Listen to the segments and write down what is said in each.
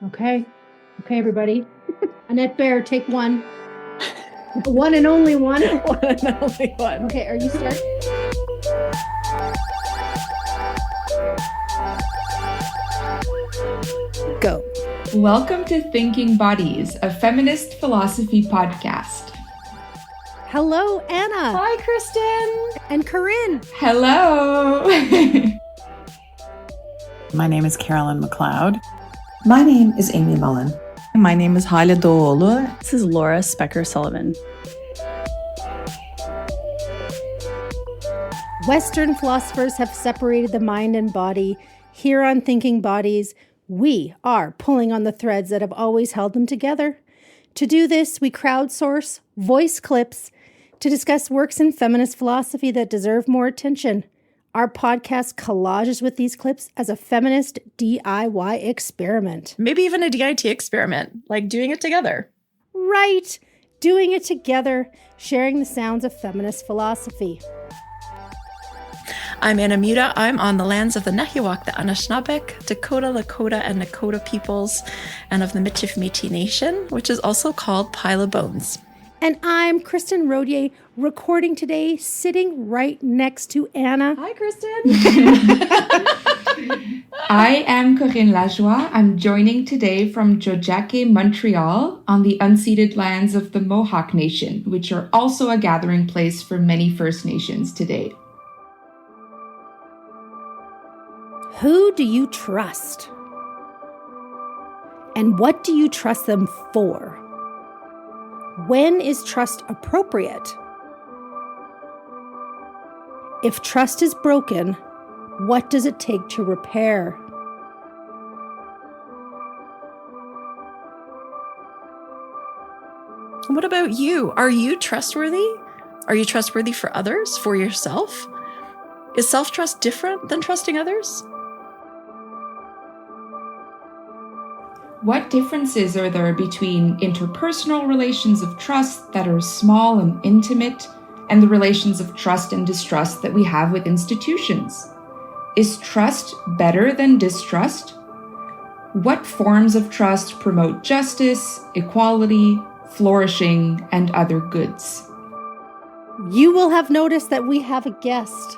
Okay. Okay, everybody. Annette Baier, take one. One and only one. One and only one. Okay, are you starting? Go. Welcome to Thinking Bodies, a feminist philosophy podcast. Hello, Anna. Hi, Kristin. And Corinne. Hello. My name is Carolyn McLeod. My name is Amy Mullin. My name is Hale Demir-Doğuoğlu. This is Laura Specker Sullivan. Western philosophers have separated the mind and body. Here on Thinking Bodies, we are pulling on the threads that have always held them together. To do this, we crowdsource voice clips to discuss works in feminist philosophy that deserve more attention. Our podcast collages with these clips as a feminist DIY experiment. Maybe even a DIT experiment, like doing it together. Right, doing it together, sharing the sounds of feminist philosophy. I'm Anna Mudde. I'm on the lands of the Nahiwak, the Anishinaabeg, Dakota, Lakota, and Nakota peoples, and of the Michif Métis Nation, which is also called Pile of Bones. And I'm Kristin Rodier, recording today, sitting right next to Anna. Hi, Kristin. I am Corinne Lajoie. I'm joining today from Jojake, Montreal, on the unceded lands of the Mohawk Nation, which are also a gathering place for many First Nations today. Who do you trust? And what do you trust them for? When is trust appropriate? If trust is broken, what does it take to repair? What about you? Are you trustworthy? Are you trustworthy for others, for yourself? Is self-trust different than trusting others? What differences are there between interpersonal relations of trust that are small and intimate and the relations of trust and distrust that we have with institutions? Is trust better than distrust? What forms of trust promote justice, equality, flourishing, and other goods? You will have noticed that we have a guest,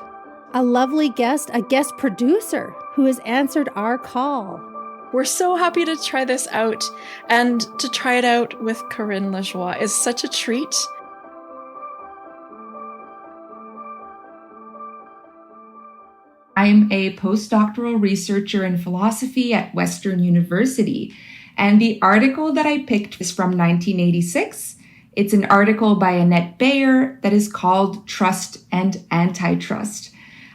a lovely guest, a guest producer who has answered our call. We're so happy to try this out, and to try it out with Corinne Lajoie is such a treat. I'm a postdoctoral researcher in philosophy at Western University, and the article that I picked is from 1986. It's an article by Annette Baier that is called Trust and Antitrust.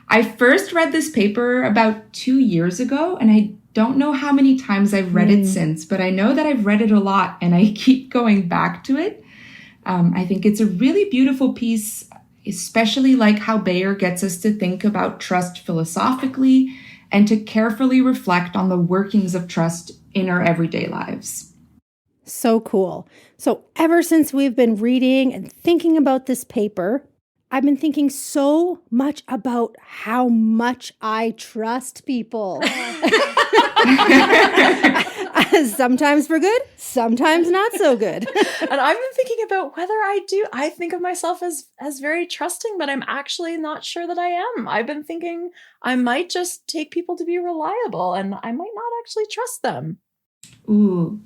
I first read this paper about 2 years ago, and I don't know how many times I've read it since, but I know that I've read it a lot and I keep going back to it. I think it's a really beautiful piece, especially like how Baier gets us to think about trust philosophically and to carefully reflect on the workings of trust in our everyday lives. So cool. So ever since we've been reading and thinking about this paper, I've been thinking so much about how much I trust people. Sometimes for good, sometimes not so good. And I've been thinking about whether I do. I think of myself as very trusting, but I'm actually not sure that I am. I've been thinking I might just take people to be reliable, and I might not actually trust them. Ooh.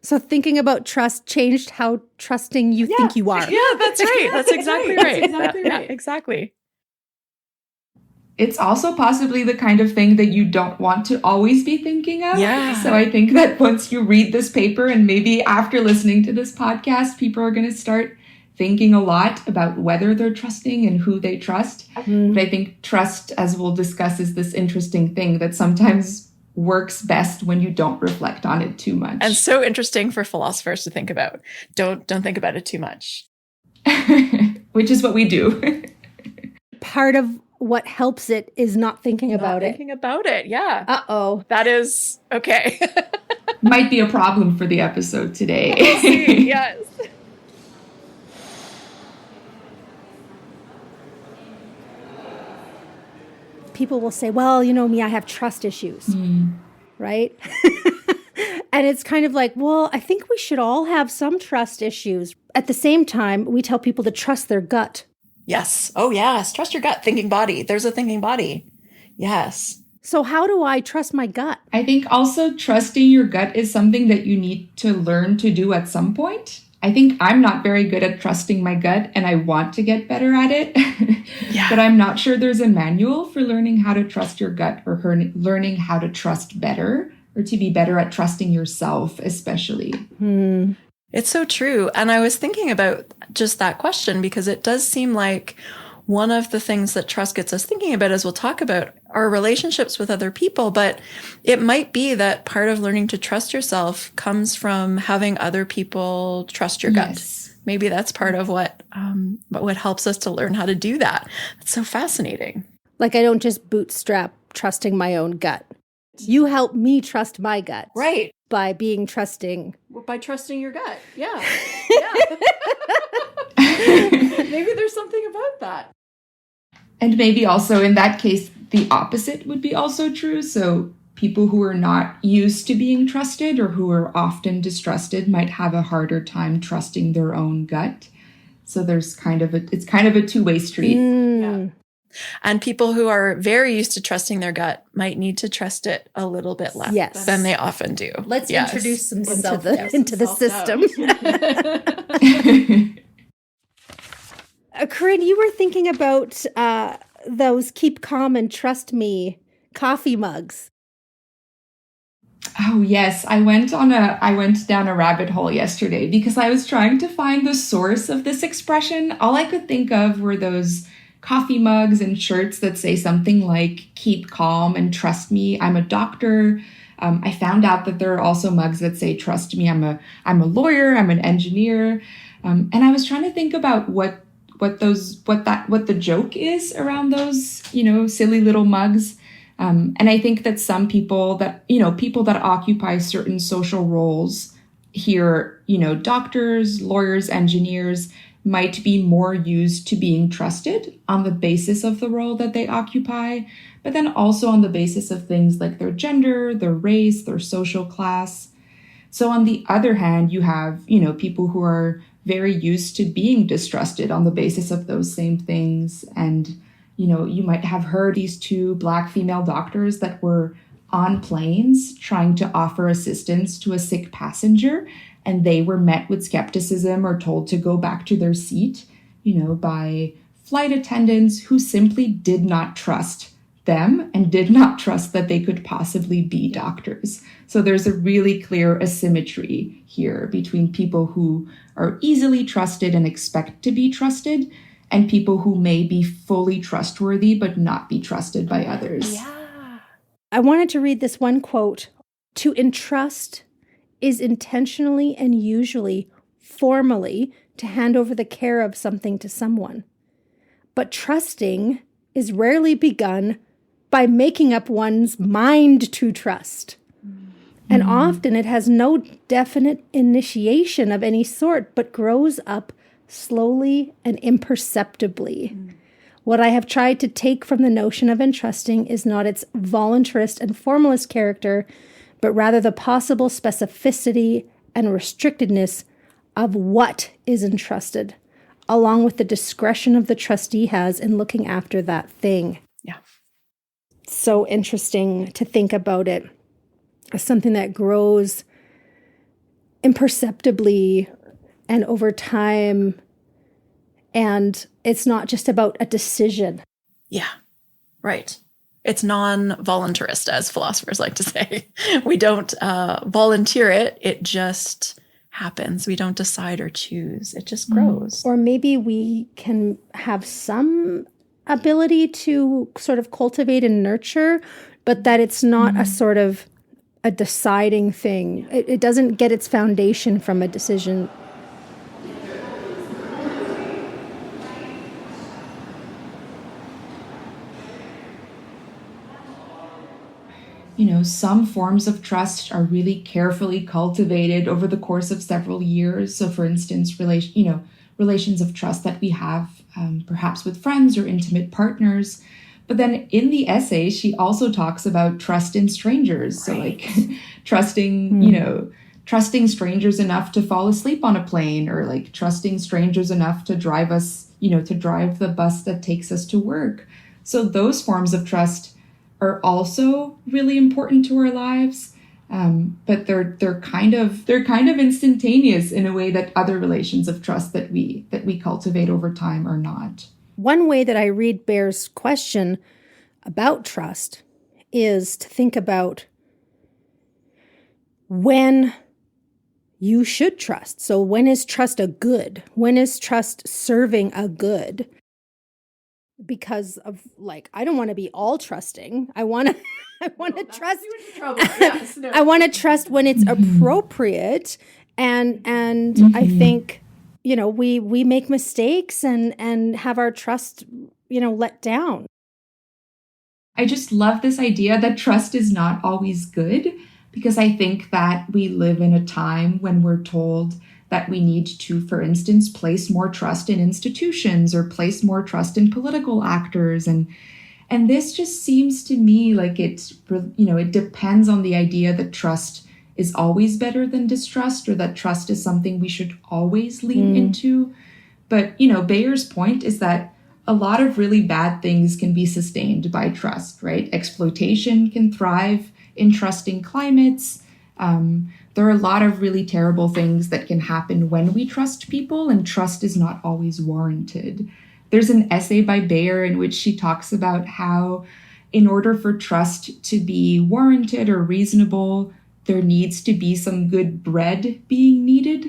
So thinking about trust changed how trusting you think you are. Yeah, that's right. That's exactly right. That's exactly right. Yeah, exactly. It's also possibly the kind of thing that you don't want to always be thinking of. Yeah. So I think that once you read this paper, and maybe after listening to this podcast, people are going to start thinking a lot about whether they're trusting and who they trust. But I think trust, as we'll discuss, is this interesting thing that sometimes works best when you don't reflect on it too much. And so interesting for philosophers to think about. Don't think about it too much. Which is what we do. Part of what helps it is not thinking about it. Thinking about it, yeah. Uh-oh. That is okay. Might be a problem for the episode today. We'll see, yes. People will say, well, you know me, I have trust issues, right? And it's kind of like, well, I think we should all have some trust issues. At the same time, we tell people to trust their gut. Yes. Oh, yes. Trust your gut. Thinking body. There's a thinking body. Yes. So how do I trust my gut? I think also trusting your gut is something that you need to learn to do at some point. I think I'm not very good at trusting my gut, and I want to get better at it. Yeah. But I'm not sure there's a manual for learning how to trust your gut or learning how to trust better, or to be better at trusting yourself, especially. It's so true. And I was thinking about just that question because it does seem like one of the things that trust gets us thinking about, as we'll talk about, our relationships with other people. But it might be that part of learning to trust yourself comes from having other people trust your gut. Yes. Maybe that's part of what helps us to learn how to do that. It's so fascinating. Like I don't just bootstrap trusting my own gut. You help me trust my gut. Right. By being trusting. By trusting your gut. Yeah. Yeah. Maybe there's something about that. And maybe also in that case, the opposite would be also true. So people who are not used to being trusted or who are often distrusted might have a harder time trusting their own gut. So there's it's kind of a two-way street. Yeah. And people who are very used to trusting their gut might need to trust it a little bit less than they often do. Let's introduce some into the system. Corinne, you were thinking about those Keep Calm and Trust Me coffee mugs. Oh, yes. I went down a rabbit hole yesterday because I was trying to find the source of this expression. All I could think of were those coffee mugs and shirts that say something like, keep calm and trust me, I'm a doctor. I found out that there are also mugs that say, trust me, I'm a lawyer, I'm an engineer. And I was trying to think about what the joke is around those, silly little mugs. And I think that some people that occupy certain social roles here, doctors, lawyers, engineers, might be more used to being trusted on the basis of the role that they occupy, but then also on the basis of things like their gender, their race, their social class. So on the other hand, you have, people who are very used to being distrusted on the basis of those same things. And, you might have heard these two Black female doctors that were on planes trying to offer assistance to a sick passenger, and they were met with skepticism or told to go back to their seat, by flight attendants who simply did not trust them and did not trust that they could possibly be doctors. So there's a really clear asymmetry here between people who are easily trusted and expect to be trusted and people who may be fully trustworthy but not be trusted by others. Yeah. I wanted to read this one quote. To entrust is intentionally and usually formally to hand over the care of something to someone. But trusting is rarely begun by making up one's mind to trust. And often it has no definite initiation of any sort, but grows up slowly and imperceptibly. What I have tried to take from the notion of entrusting is not its voluntarist and formalist character, but rather the possible specificity and restrictedness of what is entrusted, along with the discretion of the trustee has in looking after that thing. Yeah. So interesting to think about it as something that grows imperceptibly and over time. And it's not just about a decision. Yeah, right. It's non-voluntarist, as philosophers like to say. We don't volunteer it. It just happens. We don't decide or choose. It just grows. Or maybe we can have some ability to sort of cultivate and nurture, but that it's not a sort of a deciding thing. It doesn't get its foundation from a decision. Some forms of trust are really carefully cultivated over the course of several years. So, for instance, relations of trust that we have perhaps with friends or intimate partners. But then in the essay, she also talks about trust in strangers. So like trusting, trusting strangers enough to fall asleep on a plane, or like trusting strangers enough to drive us, to drive the bus that takes us to work. So those forms of trust are also really important to our lives. But they're kind of instantaneous in a way that other relations of trust that we cultivate over time are not. One way that I read Baier's question about trust is to think about when you should trust. So when is trust a good? When is trust serving a good? Because of I don't want to be all trusting. I want to trust. Yes, no. I want to trust when it's appropriate, and I think we make mistakes and have our trust let down. I just love this idea that trust is not always good, because I think that we live in a time when we're told that we need to, for instance, place more trust in institutions or place more trust in political actors. And this just seems to me like it depends on the idea that trust is always better than distrust, or that trust is something we should always lean into. But, Baier's point is that a lot of really bad things can be sustained by trust, right? Exploitation can thrive in trusting climates. There are a lot of really terrible things that can happen when we trust people, and trust is not always warranted. There's an essay by Baier in which she talks about how in order for trust to be warranted or reasonable, there needs to be some good bread being kneaded.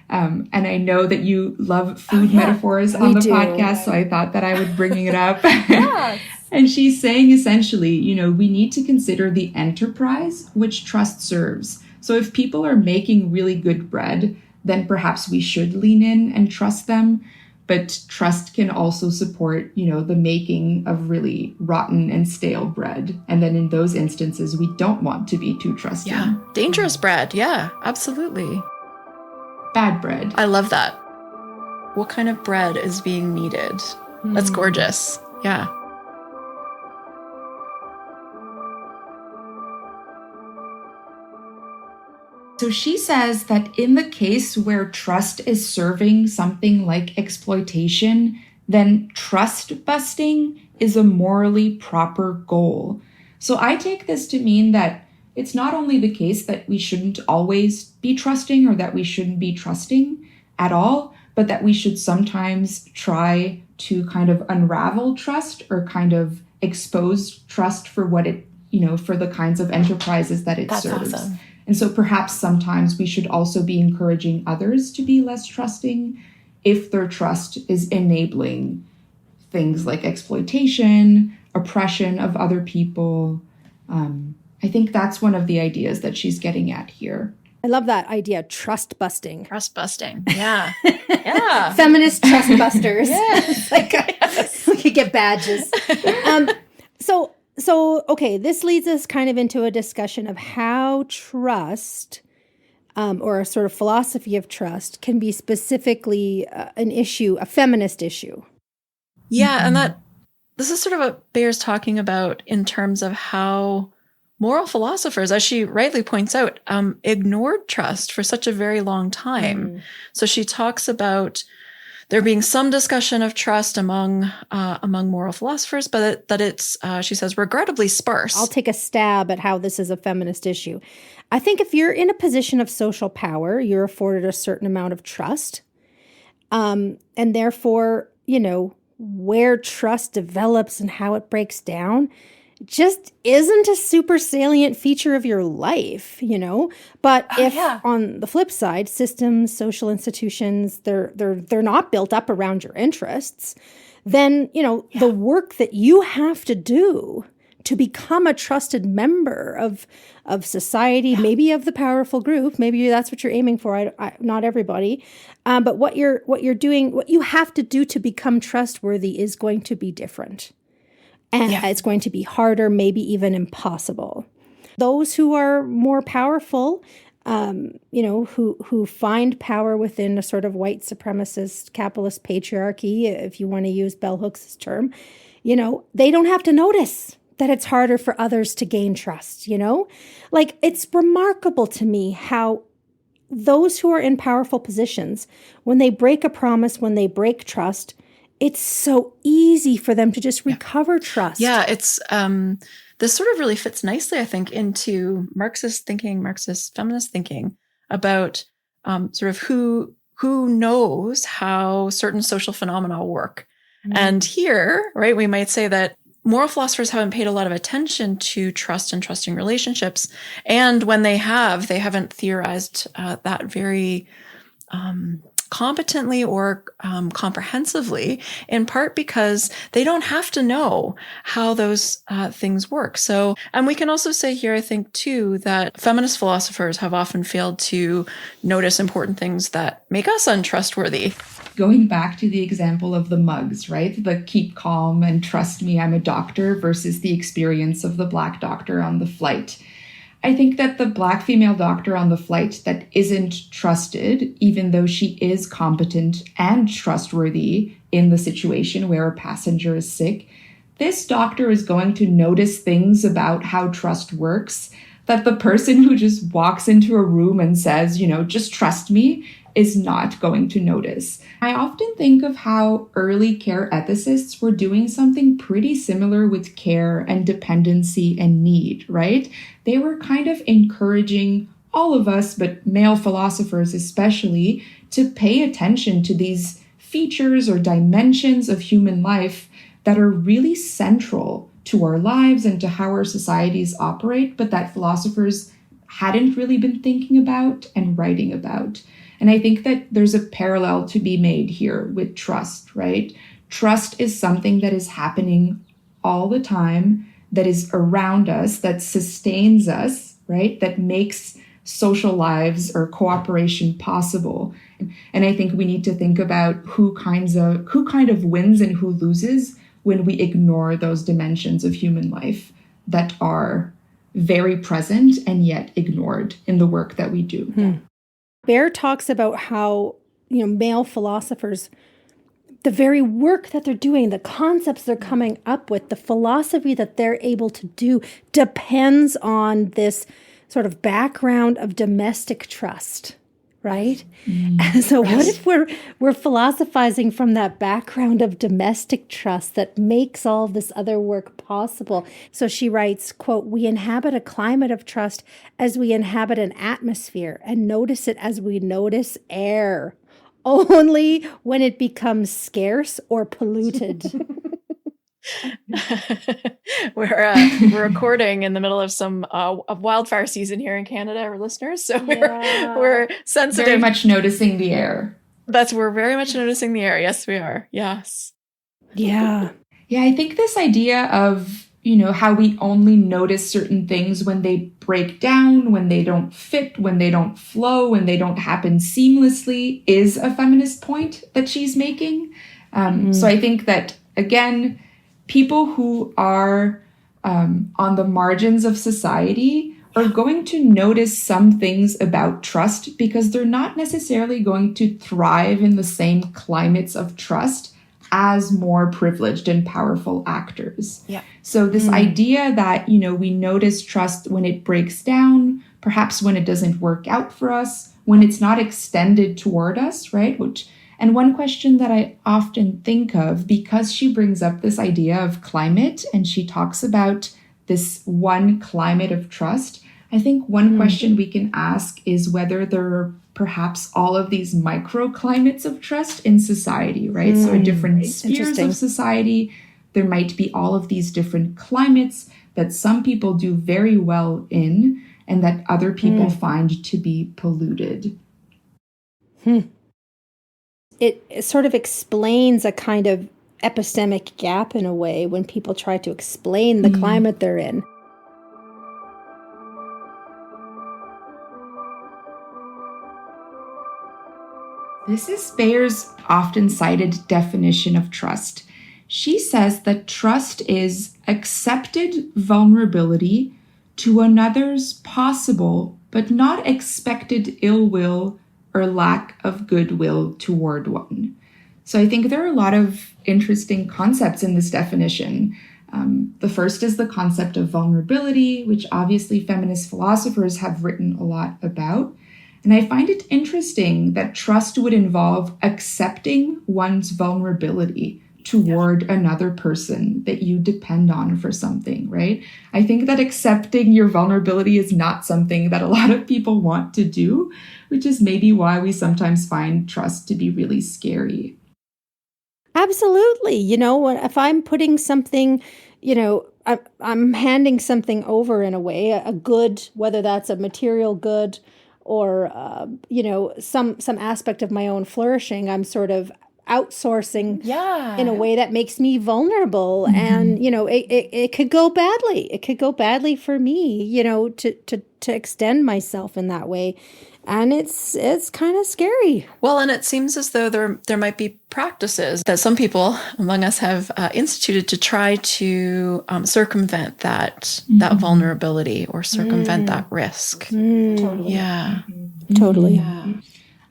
And I know that you love food metaphors on the podcast, so I thought that I would bring it up. Yes. And she's saying essentially, we need to consider the enterprise which trust serves. So if people are making really good bread, then perhaps we should lean in and trust them. But trust can also support, the making of really rotten and stale bread. And then in those instances, we don't want to be too trusting. Yeah. Dangerous bread. Yeah, absolutely. Bad bread. I love that. What kind of bread is being kneaded? That's gorgeous. Yeah. So she says that in the case where trust is serving something like exploitation, then trust busting is a morally proper goal. So I take this to mean that it's not only the case that we shouldn't always be trusting, or that we shouldn't be trusting at all, but that we should sometimes try to kind of unravel trust, or kind of expose trust for what it, for the kinds of enterprises that it serves. That's awesome. And so perhaps sometimes we should also be encouraging others to be less trusting if their trust is enabling things like exploitation, oppression of other people. I think that's one of the ideas that she's getting at here. I love that idea, trust busting. Trust busting. Yeah. Yeah. Feminist trust busters. Yes. We could get badges. So, okay, this leads us kind of into a discussion of how trust, or a sort of philosophy of trust, can be specifically an issue, a feminist issue. Yeah, and this is sort of what Baier's talking about in terms of how moral philosophers, as she rightly points out, ignored trust for such a very long time. So she talks about there being some discussion of trust among moral philosophers, but that it's, she says, regrettably sparse. I'll take a stab at how this is a feminist issue. I think if you're in a position of social power, you're afforded a certain amount of trust. And therefore, where trust develops and how it breaks down just isn't a super salient feature of your life, But on the flip side, systems, social institutions, they're not built up around your interests, then, the work that you have to do to become a trusted member of society, maybe of the powerful group, maybe that's what you're aiming for. Not everybody, but what you're doing, what you have to do to become trustworthy is going to be different. And it's going to be harder, maybe even impossible. Those who are more powerful, who find power within a sort of white supremacist capitalist patriarchy, if you want to use Bell Hooks' term, they don't have to notice that it's harder for others to gain trust, Like, it's remarkable to me how those who are in powerful positions, when they break a promise, when they break trust, it's so easy for them to just recover trust. Yeah, it's this sort of really fits nicely, I think, into Marxist feminist thinking about sort of who knows how certain social phenomena work. And here, right, we might say that moral philosophers haven't paid a lot of attention to trust and trusting relationships. And when they haven't theorized that very competently or comprehensively, in part because they don't have to know how those things work. So, and we can also say here, I think, too, that feminist philosophers have often failed to notice important things that make us untrustworthy. Going back to the example of the mugs, right? The keep calm and trust me, I'm a doctor versus the experience of the Black doctor on the flight. I think that the Black female doctor on the flight that isn't trusted, even though she is competent and trustworthy in the situation where a passenger is sick, this doctor is going to notice things about how trust works that the person who just walks into a room and says, just trust me, is not going to notice. I often think of how early care ethicists were doing something pretty similar with care and dependency and need, right? They were kind of encouraging all of us, but male philosophers especially, to pay attention to these features or dimensions of human life that are really central to our lives and to how our societies operate, but that philosophers hadn't really been thinking about and writing about. And I think that there's a parallel to be made here with trust, right? Trust is something that is happening all the time, that is around us, that sustains us, right? That makes social lives or cooperation possible. And I think we need to think about who kind of wins and who loses when we ignore those dimensions of human life that are very present and yet ignored in the work that we do. Baier talks about how, male philosophers, the very work that they're doing, the concepts they're coming up with, the philosophy that they're able to do depends on this sort of background of domestic trust, right? And so what if we're philosophizing from that background of domestic trust that makes all of this other work possible? So she writes, quote, "We inhabit a climate of trust as we inhabit an atmosphere and notice it as we notice air, only when it becomes scarce or polluted." We're recording in the middle of some of wildfire season here in Canada, our listeners. So we're sensitive. Very much noticing the air. We're very much noticing the air. Yes, we are. Yes. Yeah. Yeah, I think this idea of, how we only notice certain things when they break down, when they don't fit, when they don't flow, when they don't happen seamlessly is a feminist point that she's making. So I think that, again, people who are on the margins of society are going to notice some things about trust because they're not necessarily going to thrive in the same climates of trust as more privileged and powerful actors. Yeah. So this idea that, we notice trust when it breaks down, perhaps when it doesn't work out for us, when it's not extended toward us, right? And one question that I often think of, because she brings up this idea of climate and she talks about this one climate of trust, I think one question we can ask is whether there are perhaps all of these microclimates of trust in society, right? So in different spheres of society, there might be all of these different climates that some people do very well in and that other people find to be polluted. It sort of explains a kind of epistemic gap in a way when people try to explain the climate they're in. This is Baier's often cited definition of trust. She says that trust is accepted vulnerability to another's possible but not expected ill will or lack of goodwill toward one. So I think there are a lot of interesting concepts in this definition. The first is the concept of vulnerability, which obviously feminist philosophers have written a lot about. And I find it interesting that trust would involve accepting one's vulnerability toward another person that you depend on for something, right? I think that accepting your vulnerability is not something that a lot of people want to do, which is maybe why we sometimes find trust to be really scary. Absolutely. If I'm putting something, I'm handing something over in a way, a good, whether that's a material good or, some aspect of my own flourishing, I'm sort of outsourcing in a way that makes me vulnerable. Mm-hmm. And, it could go badly. It could go badly for me, to extend myself in that way. And it's kind of scary. Well, and it seems as though there might be practices that some people among us have instituted to try to circumvent that vulnerability or circumvent that risk. Totally. Yeah. Totally. Yeah.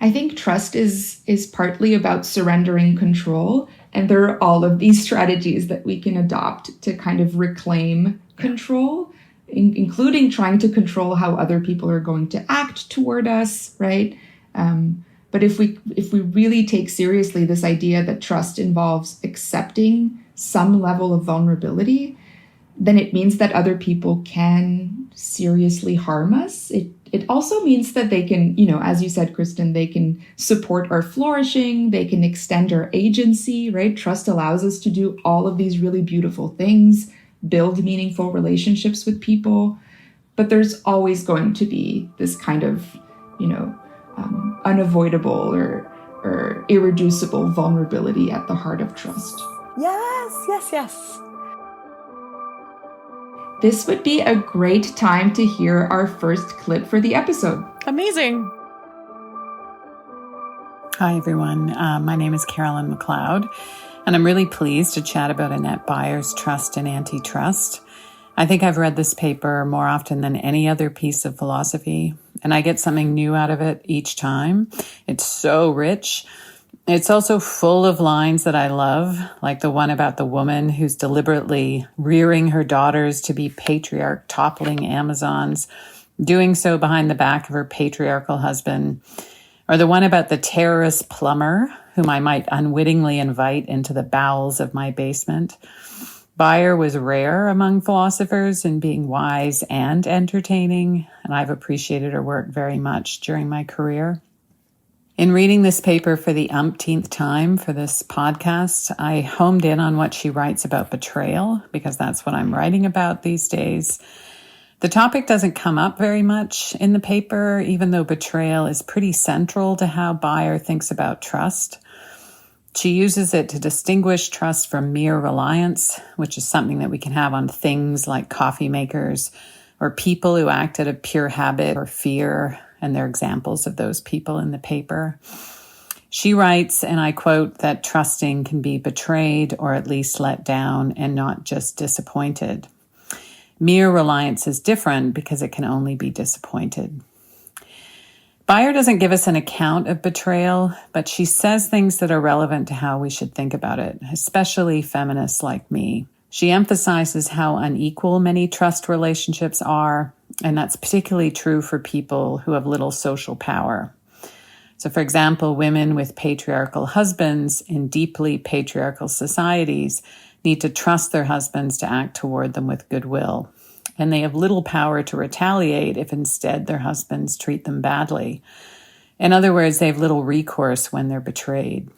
I think trust is partly about surrendering control. And there are all of these strategies that we can adopt to kind of reclaim control, including trying to control how other people are going to act toward us, right? But if we really take seriously this idea that trust involves accepting some level of vulnerability, then it means that other people can seriously harm us. It also means that they can, as you said, Kristin, they can support our flourishing, they can extend our agency, right? Trust allows us to do all of these really beautiful things, build meaningful relationships with people. But there's always going to be this kind of, unavoidable or irreducible vulnerability at the heart of trust. Yes. This would be a great time to hear our first clip for the episode. Amazing. Hi, everyone. My name is Carolyn McLeod, and I'm really pleased to chat about Annette Baier's Trust and Antitrust. I think I've read this paper more often than any other piece of philosophy, and I get something new out of it each time. It's so rich. It's also full of lines that I love, like the one about the woman who's deliberately rearing her daughters to be patriarch-toppling Amazons, doing so behind the back of her patriarchal husband, or the one about the terrorist plumber whom I might unwittingly invite into the bowels of my basement. Baier was rare among philosophers in being wise and entertaining, and I've appreciated her work very much during my career. In reading this paper for the umpteenth time for this podcast, I homed in on what she writes about betrayal, because that's what I'm writing about these days. The topic doesn't come up very much in the paper, even though betrayal is pretty central to how Baier thinks about trust. She uses it to distinguish trust from mere reliance, which is something that we can have on things like coffee makers or people who act out of pure habit or fear, and they're examples of those people in the paper. She writes, and I quote, that trusting can be betrayed or at least let down and not just disappointed. Mere reliance is different because it can only be disappointed. Baier doesn't give us an account of betrayal, but she says things that are relevant to how we should think about it, especially feminists like me. She emphasizes how unequal many trust relationships are, and that's particularly true for people who have little social power. So, for example, women with patriarchal husbands in deeply patriarchal societies need to trust their husbands to act toward them with goodwill, and they have little power to retaliate if instead their husbands treat them badly. In other words, they have little recourse when they're betrayed.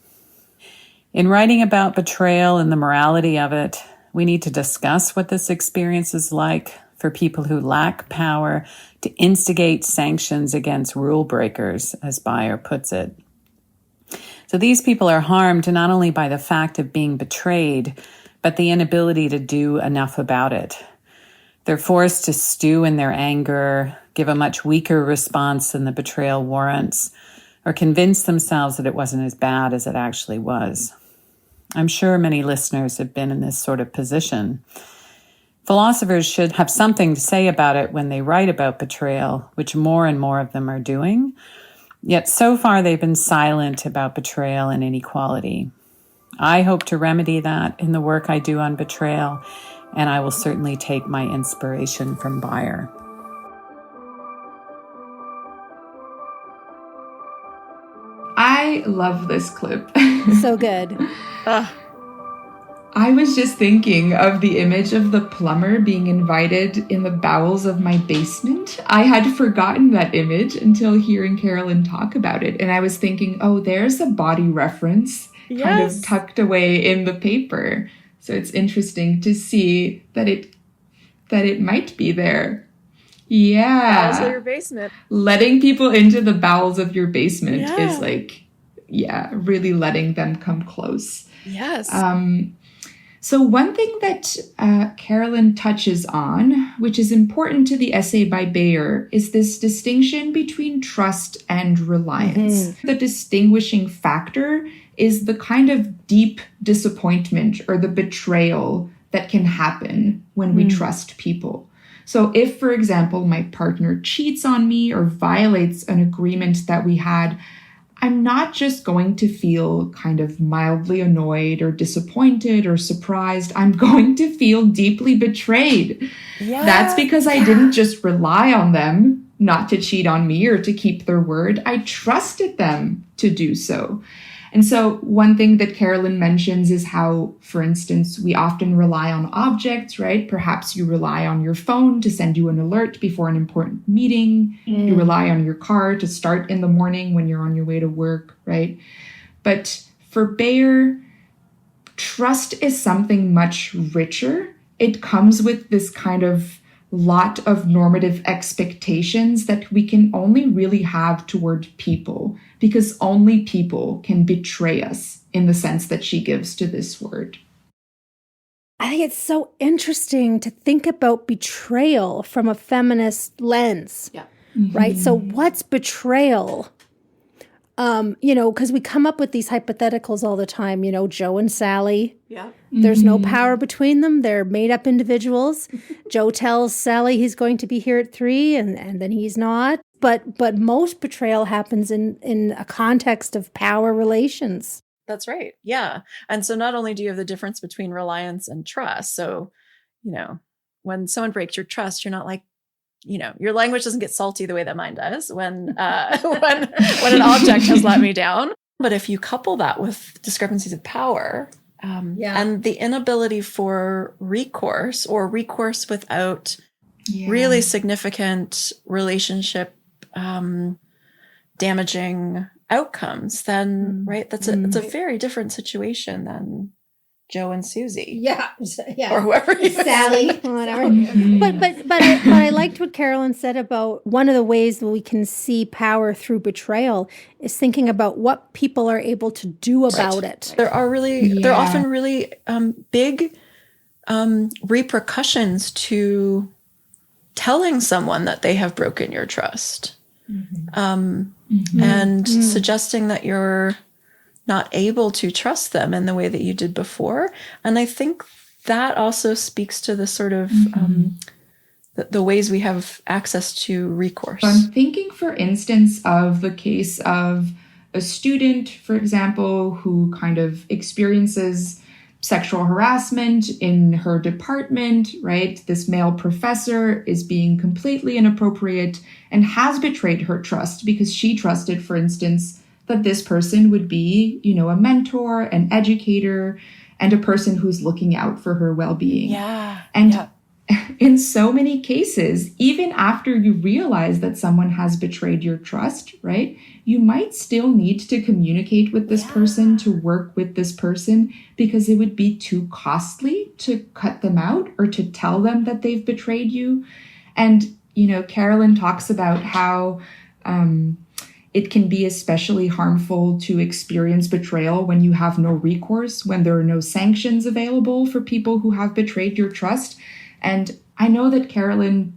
In writing about betrayal and the morality of it, we need to discuss what this experience is like for people who lack power to instigate sanctions against rule breakers, as Baier puts it. So these people are harmed not only by the fact of being betrayed, but the inability to do enough about it. They're forced to stew in their anger, give a much weaker response than the betrayal warrants, or convince themselves that it wasn't as bad as it actually was. I'm sure many listeners have been in this sort of position. Philosophers should have something to say about it when they write about betrayal, which more and more of them are doing. Yet so far they've been silent about betrayal and inequality. I hope to remedy that in the work I do on betrayal, and I will certainly take my inspiration from Baier. I love this clip. So good. I was just thinking of the image of the plumber being invited in the bowels of my basement. I had forgotten that image until hearing Carolyn talk about it. And I was thinking, oh, there's a body reference kind of tucked away in the paper. So it's interesting to see that it might be there. Yeah. Bowels of your basement. Letting people into the bowels of your basement is like, really letting them come close. Yes. So one thing that Carolyn touches on, which is important to the essay by Baier, is this distinction between trust and reliance. The distinguishing factor is the kind of deep disappointment or the betrayal that can happen when we trust people. So if, for example, my partner cheats on me or violates an agreement that we had, I'm not just going to feel kind of mildly annoyed or disappointed or surprised. I'm going to feel deeply betrayed. Yeah, that's because I didn't just rely on them not to cheat on me or to keep their word. I trusted them to do so. And so one thing that Carolyn mentions is how, for instance, we often rely on objects, right? Perhaps you rely on your phone to send you an alert before an important meeting. You rely on your car to start in the morning when you're on your way to work, right? But for Baier, trust is something much richer. It comes with this kind of lot of normative expectations that we can only really have toward people, because only people can betray us in the sense that she gives to this word. I think it's so interesting to think about betrayal from a feminist lens, right? So what's betrayal? Because we come up with these hypotheticals all the time, Joe and Sally. Yeah. There's no power between them. They're made up individuals. Joe tells Sally he's going to be here at 3 and then he's not. But most betrayal happens in a context of power relations. That's right. Yeah. And so not only do you have the difference between reliance and trust. So, when someone breaks your trust, you're not like, your language doesn't get salty the way that mine does when an object has let me down. But if you couple that with discrepancies of power and the inability for recourse or recourse without really significant relationship damaging outcomes, then it's a very different situation than Joe and Susie. Yeah. Or whoever Sally, whatever. But I liked what Carolyn said about one of the ways that we can see power through betrayal is thinking about what people are able to do about it. There are there are often really big repercussions to telling someone that they have broken your trust. And suggesting that you're not able to trust them in the way that you did before. And I think that also speaks to the sort of the ways we have access to recourse. I'm thinking, for instance, of the case of a student, for example, who kind of experiences sexual harassment in her department, right? This male professor is being completely inappropriate and has betrayed her trust because she trusted, for instance, that this person would be, a mentor, an educator, and a person who's looking out for her well-being. And in so many cases, even after you realize that someone has betrayed your trust, right, you might still need to communicate with this person, to work with this person, because it would be too costly to cut them out or to tell them that they've betrayed you. And, Carolyn talks about how it can be especially harmful to experience betrayal when you have no recourse, when there are no sanctions available for people who have betrayed your trust. And I know that Carolyn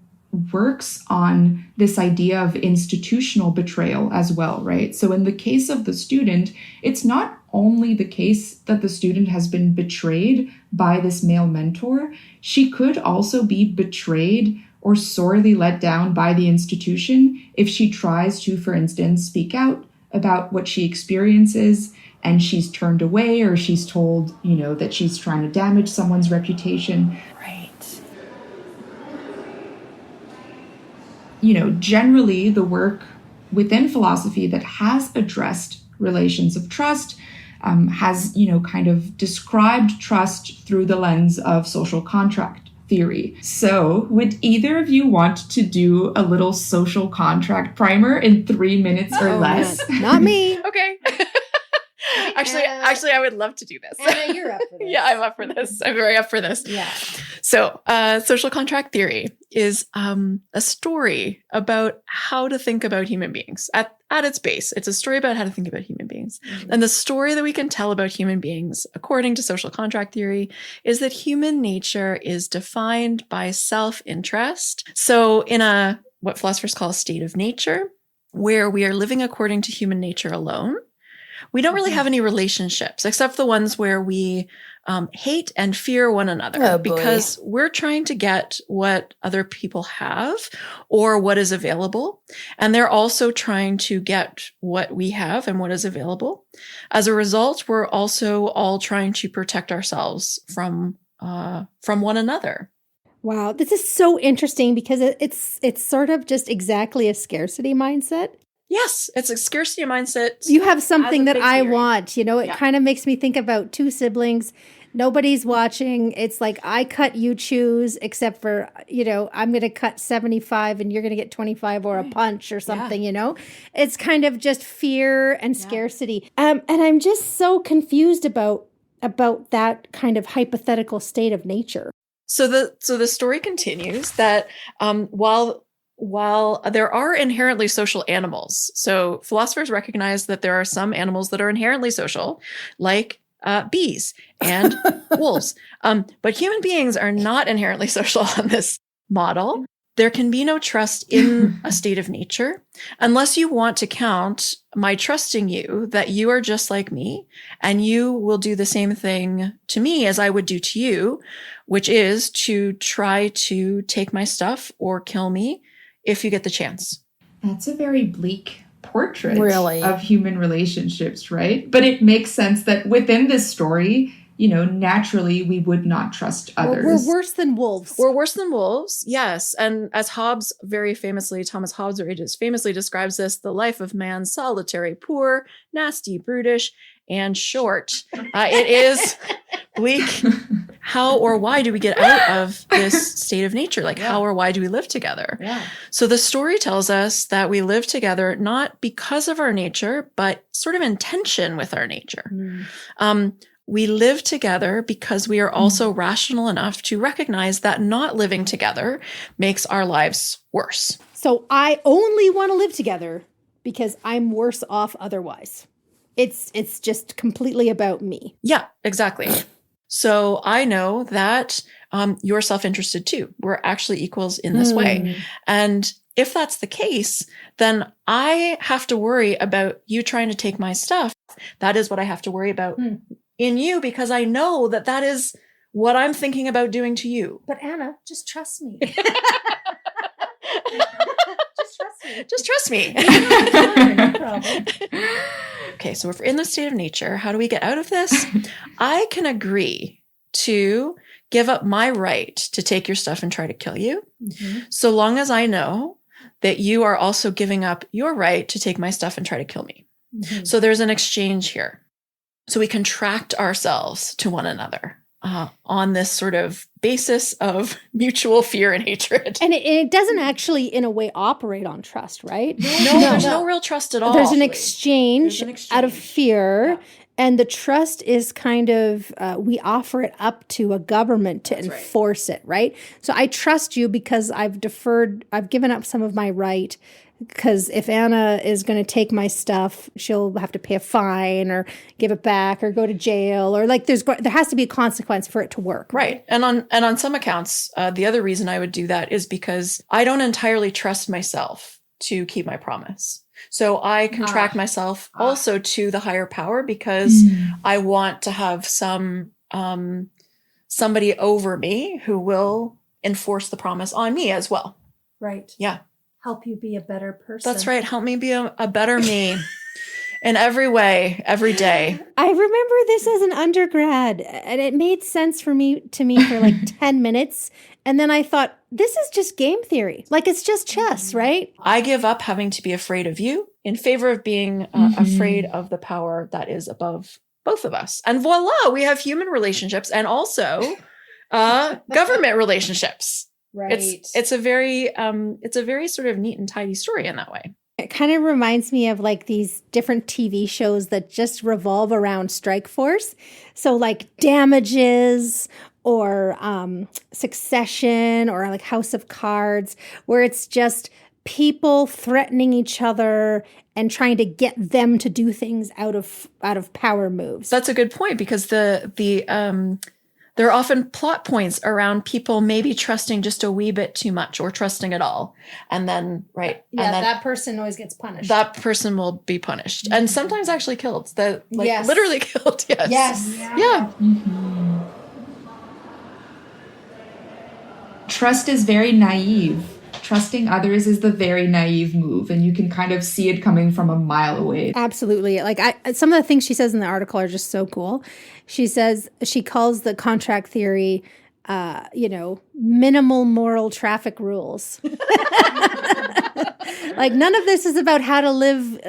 works on this idea of institutional betrayal as well, right? So in the case of the student, it's not only the case that the student has been betrayed by this male mentor, she could also be betrayed or sorely let down by the institution if she tries to, for instance, speak out about what she experiences, and she's turned away, or she's told, that she's trying to damage someone's reputation. Right. Generally the work within philosophy that has addressed relations of trust has, kind of described trust through the lens of social contract theory. So would either of you want to do a little social contract primer in 3 minutes or less? Man. Not me. Okay. Actually, I would love to do this. Anna, you're up for this. Yeah, I'm up for this. I'm very up for this. Yeah. So, social contract theory is a story about how to think about human beings. At its base, it's a story about how to think about human beings. Mm-hmm. And the story that we can tell about human beings, according to social contract theory, is that human nature is defined by self-interest. So in what philosophers call a state of nature, where we are living according to human nature alone, we don't really have any relationships except the ones where we hate and fear one another because we're trying to get what other people have or what is available. And they're also trying to get what we have and what is available. As a result, we're also all trying to protect ourselves from one another. Wow, this is so interesting because it's sort of just exactly a scarcity mindset. Yes, it's a scarcity mindset. You have something that I want, it kind of makes me think about two siblings. Nobody's watching. It's like, I cut, you choose, except for, I'm going to cut 75 and you're going to get 25 or a punch or something, It's kind of just fear and scarcity. And I'm just so confused about that kind of hypothetical state of nature. So the story continues that while there are inherently social animals, so philosophers recognize that there are some animals that are inherently social, like bees and wolves. But human beings are not inherently social on this model. There can be no trust in a state of nature unless you want to count my trusting you that you are just like me and you will do the same thing to me as I would do to you, which is to try to take my stuff or kill me if you get the chance. That's a very bleak portrait really of human relationships, right? But it makes sense that within this story, naturally we would not trust others. We're worse than wolves. We're worse than wolves, yes. And as Thomas Hobbes famously describes this, the life of man, solitary, poor, nasty, brutish, and short. It is bleak. How or why do we get out of this state of nature? How or why do we live together? Yeah. So the story tells us that we live together not because of our nature, but sort of in tension with our nature. We live together because we are also rational enough to recognize that not living together makes our lives worse. So I only want to live together because I'm worse off otherwise. It's just completely about me. Yeah, exactly. So I know that you're self-interested too. We're actually equals in this way. And if that's the case, then I have to worry about you trying to take my stuff. That is what I have to worry about in you, because I know that is what I'm thinking about doing to you. But Anna, just trust me. Just trust me. No problem. Okay, so if we're in the state of nature, how do we get out of this? I can agree to give up my right to take your stuff and try to kill you, so long as I know that you are also giving up your right to take my stuff and try to kill me. So there's an exchange here. So we contract ourselves to one another on this sort of basis of mutual fear and hatred. And it doesn't actually, in a way, operate on trust, right? No, there's no real trust at all. There's an exchange out of fear. Yeah. And the trust is kind of, we offer it up to a government to enforce it, right? So I trust you because I've given up some of my right. Because if Anna is going to take my stuff, she'll have to pay a fine or give it back or go to jail, or there has to be a consequence for it to work. Right. And on some accounts, the other reason I would do that is because I don't entirely trust myself to keep my promise. So I contract myself also to the higher power because I want to have somebody over me who will enforce the promise on me as well. Right. Yeah. Help you be a better person. That's right. Help me be a better me. in every way, every day. I remember this as an undergrad, and it made sense to me for like 10 minutes. And then I thought, this is just game theory. Like, it's just chess, right? I give up having to be afraid of you in favor of being afraid of the power that is above both of us. And voila, we have human relationships and also government relationships. Right. It's a very sort of neat and tidy story in that way. It kind of reminds me of like these different TV shows that just revolve around strike force. So like Damages or Succession or like House of Cards, where it's just people threatening each other and trying to get them to do things out of power moves. That's a good point, because there are often plot points around people maybe trusting just a wee bit too much or trusting at all. And then, right. Yeah, and then that person always gets punished. That person will be punished and sometimes actually killed. Yes. Literally killed. Yes. Yes. Yeah. Mm-hmm. Trust is very naive. Trusting others is the very naive move, and you can kind of see it coming from a mile away. Absolutely. Like some of the things she says in the article are just so cool. She says she calls the contract theory, minimal moral traffic rules. Like none of this is about how to live,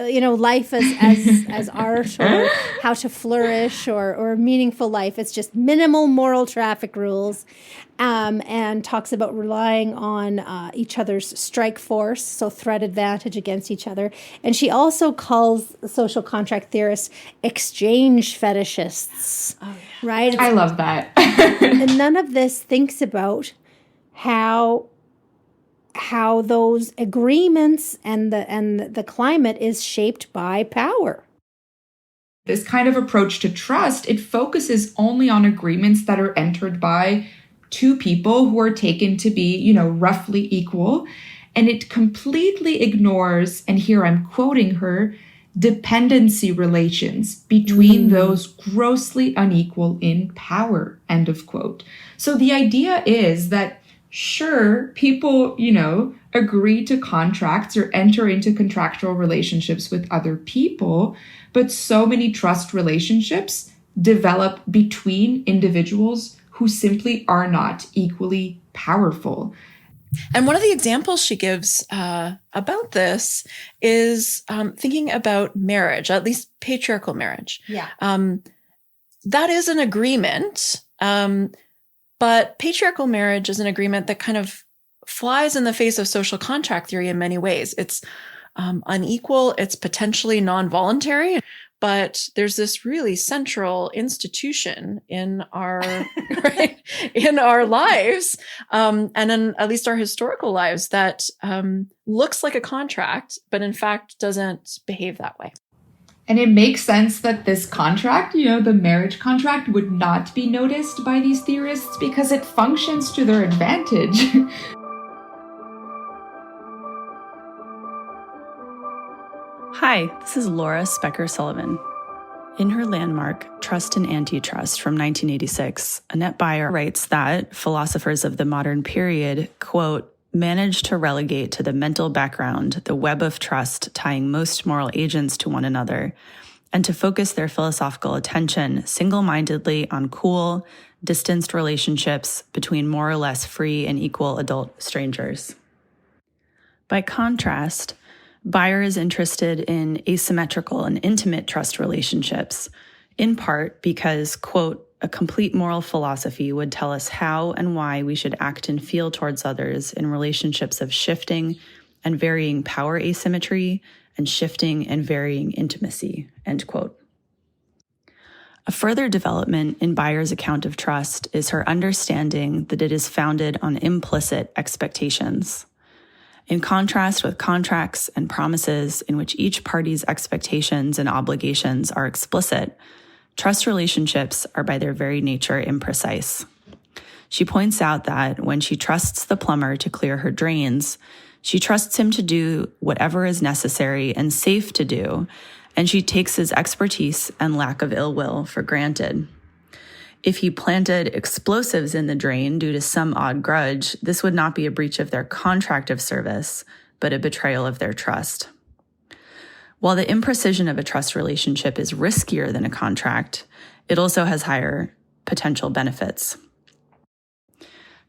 life as art or how to flourish or a meaningful life. It's just minimal moral traffic rules. And talks about relying on each other's strike force, so threat advantage against each other. And she also calls social contract theorists exchange fetishists, right? I love that. And none of this thinks about how those agreements and the climate is shaped by power. This kind of approach to trust, it focuses only on agreements that are entered by two people who are taken to be, roughly equal. And it completely ignores, and here I'm quoting her, dependency relations between those grossly unequal in power, end of quote. So the idea is that, sure, people, agree to contracts or enter into contractual relationships with other people, but so many trust relationships develop between individuals who simply are not equally powerful. And one of the examples she gives about this is thinking about marriage, at least patriarchal marriage. Yeah. That is an agreement, but patriarchal marriage is an agreement that kind of flies in the face of social contract theory in many ways. It's unequal, it's potentially non-voluntary, but there's this really central institution in our in our lives, and in at least our historical lives, that looks like a contract, but in fact doesn't behave that way. And it makes sense that this contract, the marriage contract, would not be noticed by these theorists because it functions to their advantage. Hi, this is Laura Specker Sullivan. In her landmark, Trust and Antitrust from 1986, Annette Baier writes that philosophers of the modern period, quote, managed to relegate to the mental background the web of trust tying most moral agents to one another, and to focus their philosophical attention single-mindedly on cool, distanced relationships between more or less free and equal adult strangers. By contrast, Baier is interested in asymmetrical and intimate trust relationships, in part because, quote, a complete moral philosophy would tell us how and why we should act and feel towards others in relationships of shifting and varying power asymmetry and shifting and varying intimacy, end quote. A further development in Baier's account of trust is her understanding that it is founded on implicit expectations. In contrast with contracts and promises in which each party's expectations and obligations are explicit, trust relationships are by their very nature imprecise. She points out that when she trusts the plumber to clear her drains, she trusts him to do whatever is necessary and safe to do, and she takes his expertise and lack of ill will for granted. If he planted explosives in the drain due to some odd grudge, this would not be a breach of their contract of service, but a betrayal of their trust. While the imprecision of a trust relationship is riskier than a contract, it also has higher potential benefits.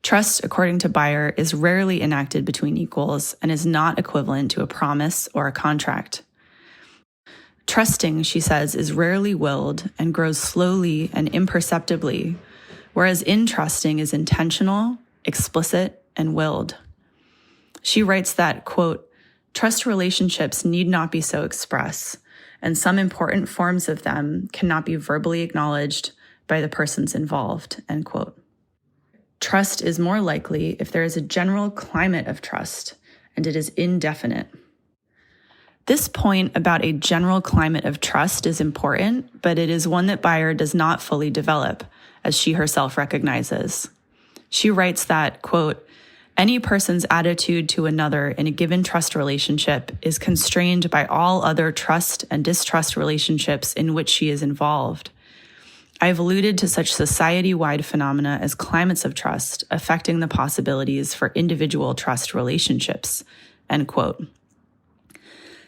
Trust, according to Baier, is rarely enacted between equals and is not equivalent to a promise or a contract. Trusting, she says, is rarely willed and grows slowly and imperceptibly, whereas intrusting is intentional, explicit, and willed. She writes that, quote, trust relationships need not be so express, and some important forms of them cannot be verbally acknowledged by the persons involved, end quote. Trust is more likely if there is a general climate of trust, and it is indefinite. This point about a general climate of trust is important, but it is one that Baier does not fully develop, as she herself recognizes. She writes that, quote, any person's attitude to another in a given trust relationship is constrained by all other trust and distrust relationships in which she is involved. I have alluded to such society-wide phenomena as climates of trust affecting the possibilities for individual trust relationships, end quote.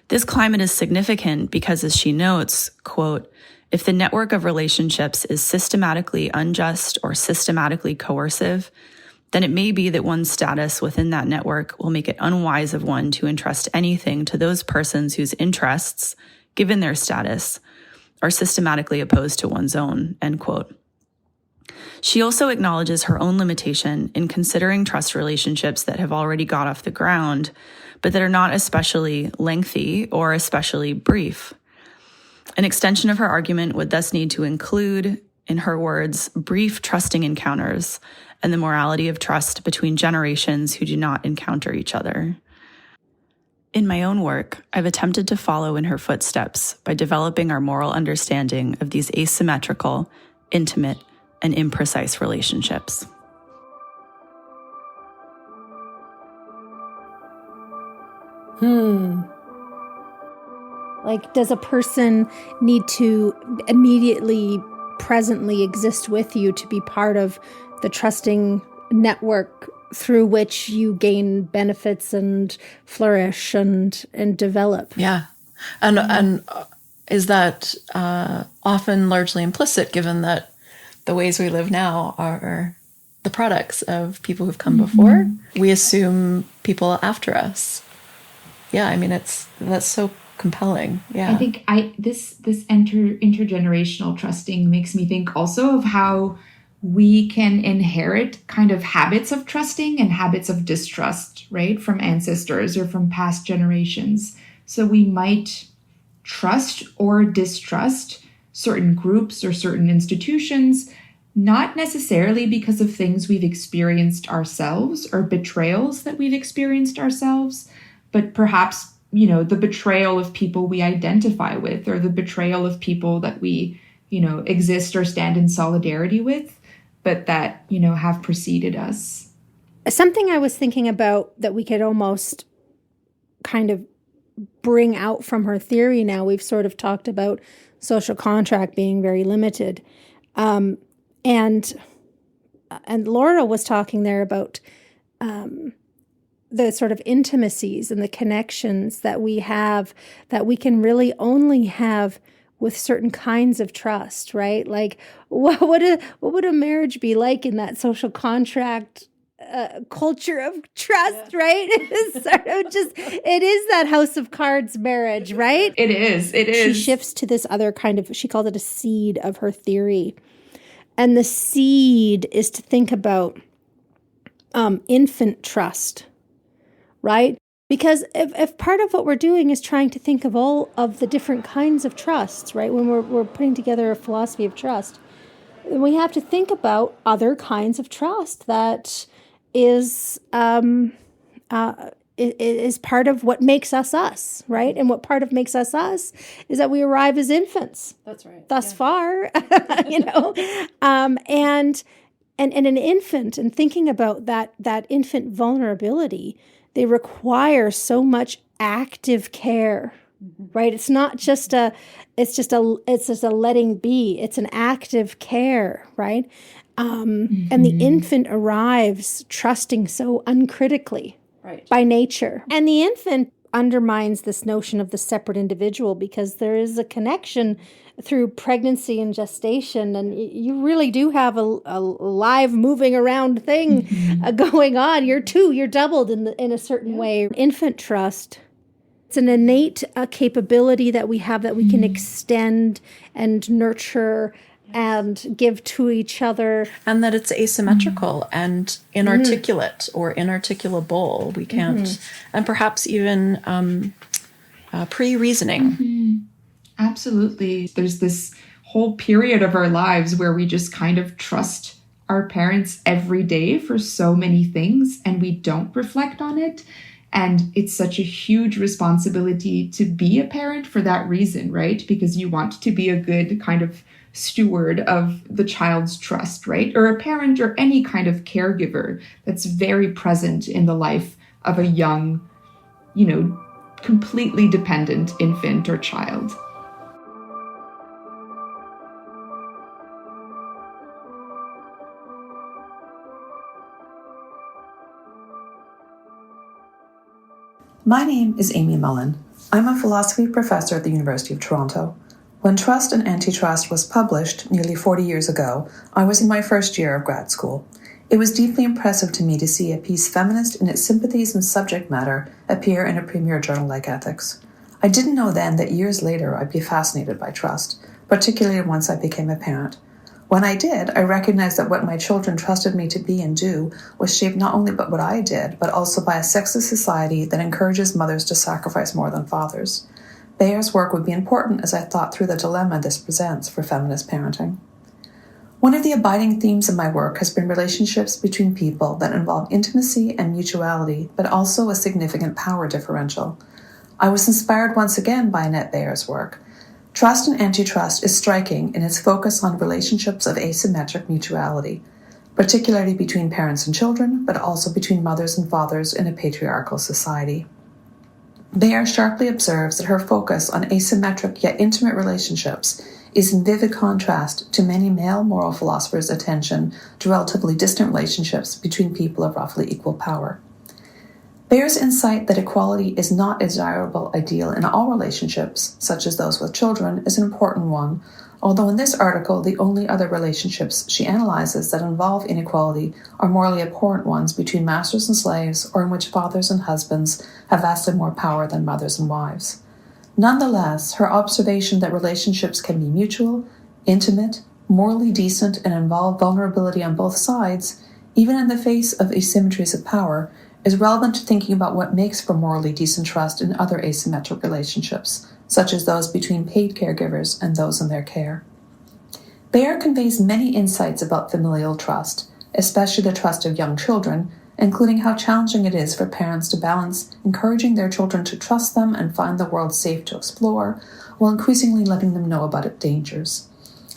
This climate is significant because, as she notes, quote, if the network of relationships is systematically unjust or systematically coercive, then it may be that one's status within that network will make it unwise of one to entrust anything to those persons whose interests, given their status, are systematically opposed to one's own, end quote. She also acknowledges her own limitation in considering trust relationships that have already got off the ground, but that are not especially lengthy or especially brief. An extension of her argument would thus need to include, in her words, brief trusting encounters and the morality of trust between generations who do not encounter each other. In my own work, I've attempted to follow in her footsteps by developing our moral understanding of these asymmetrical, intimate, and imprecise relationships. Like, does a person need to immediately, presently exist with you to be part of the trusting network through which you gain benefits and flourish and develop? Yeah. And is that often largely implicit, given that the ways we live now are the products of people who've come before? We assume people after us. Yeah, I mean, that's so compelling. Yeah, I think this intergenerational trusting makes me think also of how we can inherit kind of habits of trusting and habits of distrust, right, from ancestors or from past generations. So we might trust or distrust certain groups or certain institutions, not necessarily because of things we've experienced ourselves or betrayals that we've experienced ourselves, but perhaps, you know, the betrayal of people we identify with or the betrayal of people that we, you know, exist or stand in solidarity with, but that, you know, have preceded us. Something I was thinking about that we could almost kind of bring out from her theory now, we've sort of talked about social contract being very limited. And Laura was talking there about the sort of intimacies and the connections that we have that we can really only have with certain kinds of trust, right? Like, what would a marriage be like in that social contract culture of trust, right? It's sort of it is that house of cards marriage, right? It is. She shifts to this other kind of, she called it a seed of her theory. And the seed is to think about infant trust, right? Because if part of what we're doing is trying to think of all of the different kinds of trusts, right? When we're putting together a philosophy of trust, we have to think about other kinds of trust that is part of what makes us, right? And what part of makes us is that we arrive as infants. That's right. Thus far, you know, and an infant, and thinking about that infant vulnerability, they require so much active care, right? It's not just it's just a letting be. It's an active care, right? And the infant arrives trusting so uncritically, right, by nature. And the infant undermines this notion of the separate individual, because there is a connection through pregnancy and gestation, and you really do have a live, moving around thing going on. You're doubled in a certain way. Infant trust, it's an innate capability that we have that we can extend and nurture and give to each other. And that it's asymmetrical and inarticulate or inarticulable. We can't, and perhaps even pre-reasoning. Absolutely. There's this whole period of our lives where we just kind of trust our parents every day for so many things, and we don't reflect on it. And it's such a huge responsibility to be a parent for that reason, right? Because you want to be a good kind of steward of the child's trust, right? Or a parent or any kind of caregiver that's very present in the life of a young, completely dependent infant or child. My name is Amy Mullin. I'm a philosophy professor at the University of Toronto. When Trust and Antitrust was published nearly 40 years ago, I was in my first year of grad school. It was deeply impressive to me to see a piece feminist in its sympathies and subject matter appear in a premier journal like Ethics. I didn't know then that years later I'd be fascinated by trust, particularly once I became a parent. When I did, I recognized that what my children trusted me to be and do was shaped not only by what I did, but also by a sexist society that encourages mothers to sacrifice more than fathers. Baier's work would be important as I thought through the dilemma this presents for feminist parenting. One of the abiding themes of my work has been relationships between people that involve intimacy and mutuality, but also a significant power differential. I was inspired once again by Annette Baier's work. Trust and Antitrust is striking in its focus on relationships of asymmetric mutuality, particularly between parents and children, but also between mothers and fathers in a patriarchal society. Baier sharply observes that her focus on asymmetric yet intimate relationships is in vivid contrast to many male moral philosophers' attention to relatively distant relationships between people of roughly equal power. Baier's insight that equality is not a desirable ideal in all relationships, such as those with children, is an important one, although in this article the only other relationships she analyzes that involve inequality are morally abhorrent ones between masters and slaves, or in which fathers and husbands have vested more power than mothers and wives. Nonetheless, her observation that relationships can be mutual, intimate, morally decent, and involve vulnerability on both sides, even in the face of asymmetries of power, is relevant to thinking about what makes for morally decent trust in other asymmetric relationships, such as those between paid caregivers and those in their care. Baier conveys many insights about familial trust, especially the trust of young children, including how challenging it is for parents to balance encouraging their children to trust them and find the world safe to explore, while increasingly letting them know about its dangers.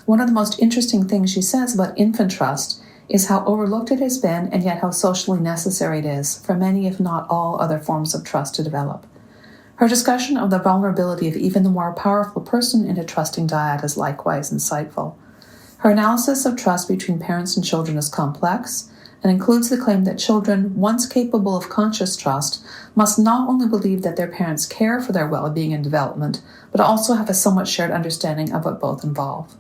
One of the most interesting things she says about infant trust is how overlooked it has been and yet how socially necessary it is for many, if not all, other forms of trust to develop. Her discussion of the vulnerability of even the more powerful person in a trusting dyad is likewise insightful. Her analysis of trust between parents and children is complex and includes the claim that children, once capable of conscious trust, must not only believe that their parents care for their well-being and development, but also have a somewhat shared understanding of what both involve.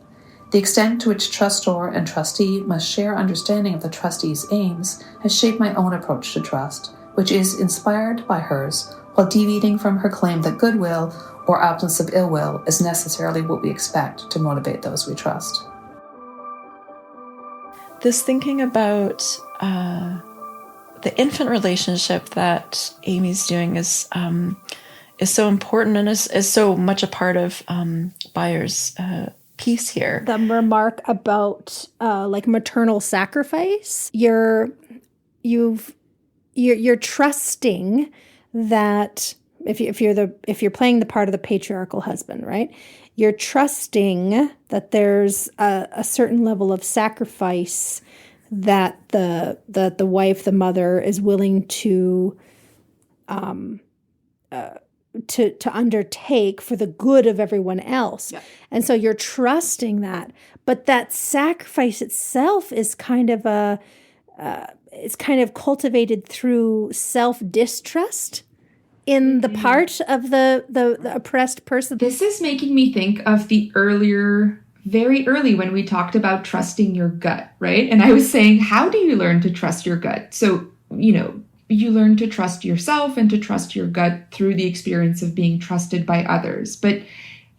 The extent to which trustor and trustee must share understanding of the trustee's aims has shaped my own approach to trust, which is inspired by hers, while deviating from her claim that goodwill or absence of ill will is necessarily what we expect to motivate those we trust. This thinking about the infant relationship that Amy's doing is so important and is so much a part of Baier's piece here. The remark about like maternal sacrifice, you're trusting that if you're playing the part of the patriarchal husband, right? You're trusting that there's a certain level of sacrifice that the wife, the mother, is willing to undertake for the good of everyone else. Yeah. And so you're trusting that. But that sacrifice itself is kind of it's kind of cultivated through self-distrust in the part of the oppressed person. This is making me think of the very early when we talked about trusting your gut, right? And I was saying, how do you learn to trust your gut? So, you learn to trust yourself and to trust your gut through the experience of being trusted by others. But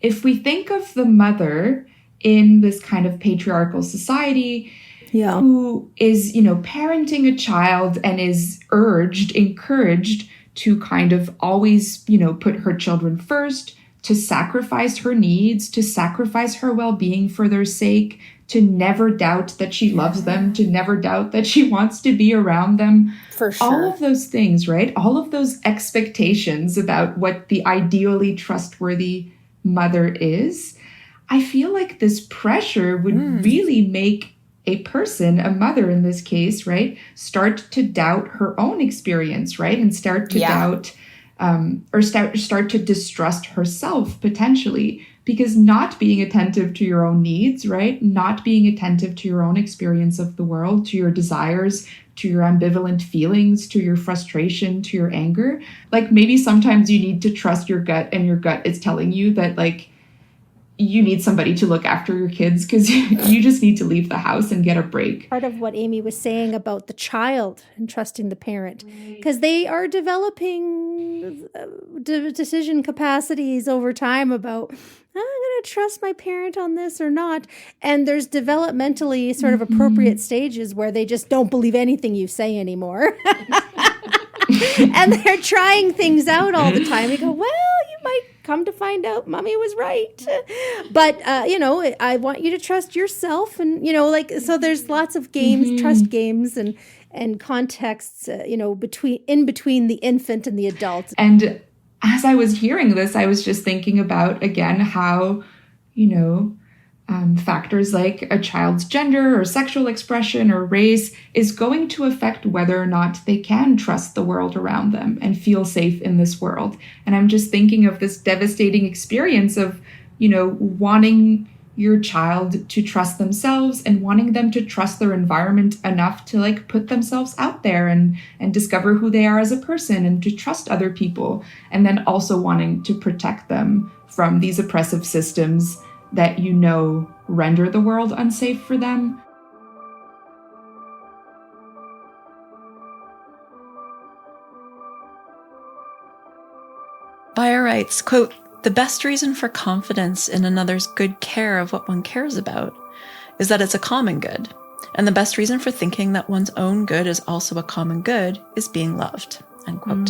if we think of the mother in this kind of patriarchal society, who is, parenting a child and is encouraged to kind of always, put her children first, to sacrifice her needs, to sacrifice her well-being for their sake, to never doubt that she loves them, to never doubt that she wants to be around them. For sure. All of those things, right? All of those expectations about what the ideally trustworthy mother is. I feel like this pressure would really make a person, a mother in this case, right, start to doubt her own experience, right? And start to doubt or start to distrust herself potentially, because not being attentive to your own needs, right? Not being attentive to your own experience of the world, to your desires, to your ambivalent feelings, to your frustration, to your anger. Like maybe sometimes you need to trust your gut, and your gut is telling you that like you need somebody to look after your kids because you just need to leave the house and get a break. Part of what Amy was saying about the child and trusting the parent, because they are developing decision capacities over time about, I'm going to trust my parent on this or not. And there's developmentally sort of appropriate stages where they just don't believe anything you say anymore. And they're trying things out all the time. You go, well, you might come to find out mommy was right. But, I want you to trust yourself. And, so there's lots of games, trust games and contexts, between the infant and the adult. And as I was hearing this, I was just thinking about, again, how, factors like a child's gender or sexual expression or race is going to affect whether or not they can trust the world around them and feel safe in this world. And I'm just thinking of this devastating experience of, wanting your child to trust themselves and wanting them to trust their environment enough to like put themselves out there and discover who they are as a person and to trust other people. And then also wanting to protect them from these oppressive systems that render the world unsafe for them. Baier writes, quote, "The best reason for confidence in another's good care of what one cares about is that it's a common good. And the best reason for thinking that one's own good is also a common good is being loved," end quote.